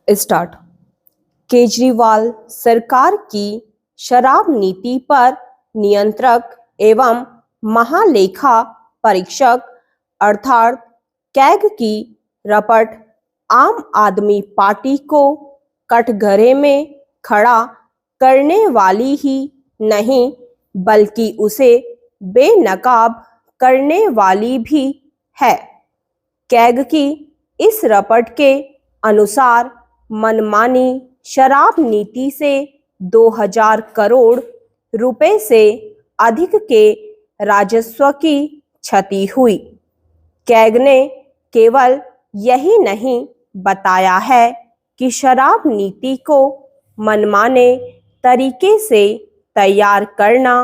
Start. Kejriwal सरकार की शराब नीति पर नियंत्रक एवं महालेखा परीक्षक अर्थात कैग की रपट आम आदमी पार्टी को कटघरे में खड़ा करने वाली ही नहीं बल्कि उसे बेनकाब करने वाली भी है। कैग की इस रपट के अनुसार मनमानी शराब नीति से 2000 करोड़ रुपए से अधिक के राजस्व की क्षति हुई। कैग ने केवल यही नहीं बताया है कि शराब नीति को मनमाने तरीके से तैयार करना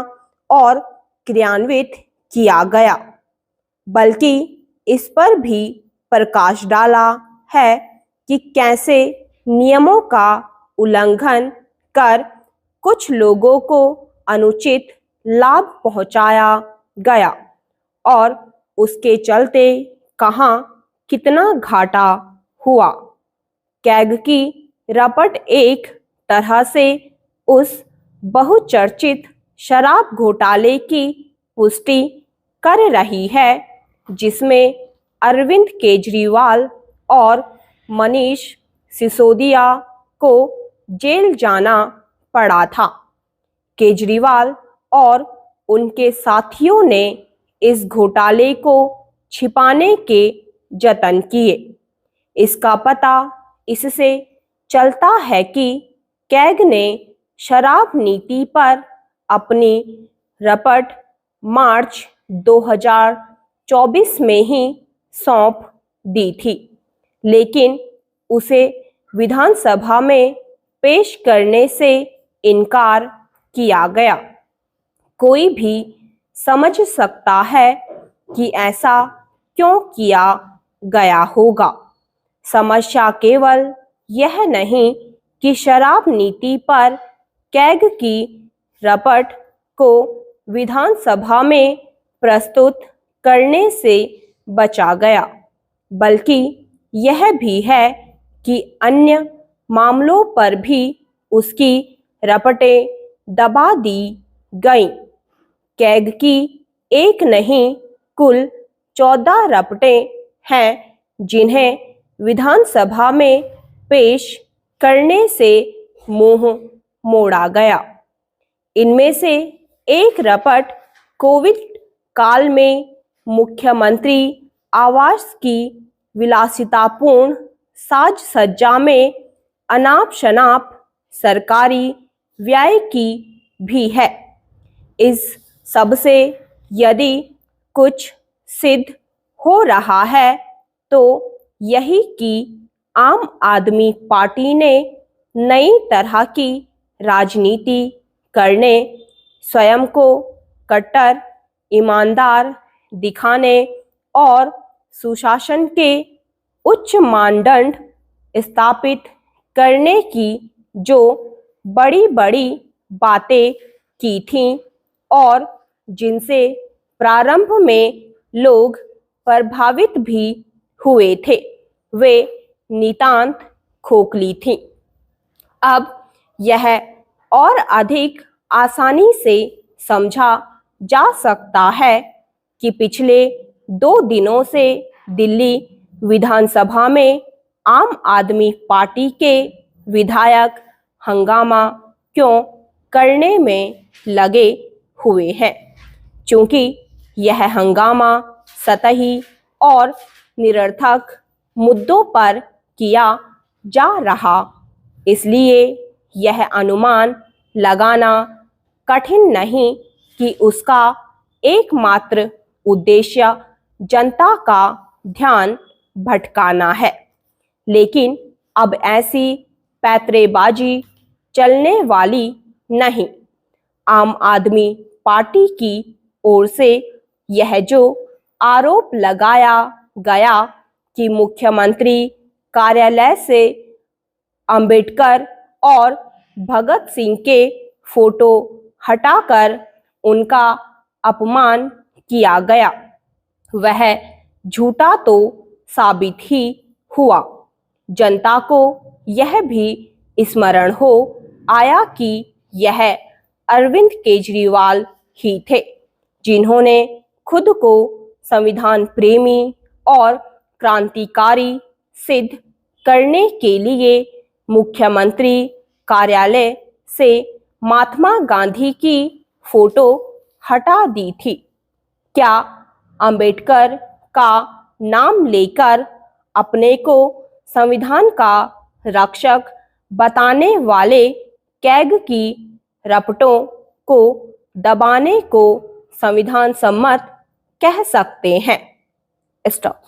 और क्रियान्वित किया गया, बल्कि इस पर भी प्रकाश डाला है कि कैसे नियमों का उल्लंघन कर कुछ लोगों को अनुचित लाभ पहुंचाया गया और उसके चलते कहां कितना घाटा हुआ। कैग की रपट एक तरह से उस बहुचर्चित शराब घोटाले की पुष्टि कर रही है जिसमें अरविंद केजरीवाल और मनीष सिसोदिया को जेल जाना पड़ा था। केजरीवाल और उनके साथियों ने इस घोटाले को छिपाने के जतन किए। इसका पता इससे चलता है कि कैग ने शराब नीति पर अपनी रपट मार्च 2024 में ही सौंप दी थी, लेकिन उसे विधानसभा में पेश करने से इनकार किया गया। कोई भी समझ सकता है कि ऐसा क्यों किया गया होगा। समस्या केवल यह नहीं कि शराब नीति पर कैग की रपट को विधानसभा में प्रस्तुत करने से बचा गया, बल्कि यह भी है कि अन्य मामलों पर भी उसकी रपटें दबा दी गईं। कैग की एक नहीं कुल 14 रपटें हैं जिन्हें विधानसभा में पेश करने से मुंह मोड़ा गया। इनमें से एक रपट कोविड काल में मुख्यमंत्री आवास की विलासितापूर्ण साज सज्जा में अनाप शनाप सरकारी व्यय की भी है। इस सब से यदि कुछ सिद्ध हो रहा है तो यही कि आम आदमी पार्टी ने नई तरह की राजनीति करने, स्वयं को कट्टर ईमानदार दिखाने और सुशासन के उच्च मानदंड स्थापित करने की जो बड़ी बड़ी बातें की थीं और जिनसे प्रारंभ में लोग प्रभावित भी हुए थे, वे नितांत खोखली थीं। अब यह और अधिक आसानी से समझा जा सकता है कि पिछले 2 दिनों से दिल्ली विधानसभा में आम आदमी पार्टी के विधायक हंगामा क्यों करने में लगे हुए हैं। चूंकि यह हंगामा सतही और निरर्थक मुद्दों पर किया जा रहा, इसलिए यह अनुमान लगाना कठिन नहीं कि उसका एकमात्र उद्देश्य जनता का ध्यान भटकाना है। लेकिन अब ऐसी पैंतरेबाजी चलने वाली नहीं। आम आदमी पार्टी की ओर से यह जो आरोप लगाया गया कि मुख्यमंत्री कार्यालय से अंबेडकर और भगत सिंह के फोटो हटाकर उनका अपमान किया गया, वह झूठा तो साबित ही हुआ। जनता को यह भी स्मरण हो आया कि यह अरविंद केजरीवाल ही थे जिन्होंने खुद को संविधान प्रेमी और क्रांतिकारी सिद्ध करने के लिए मुख्यमंत्री कार्यालय से महात्मा गांधी की फोटो हटा दी थी। क्या अंबेडकर का नाम लेकर अपने को संविधान का रक्षक बताने वाले कैग की रपटों को दबाने को संविधान सम्मत कह सकते हैं? स्टॉप।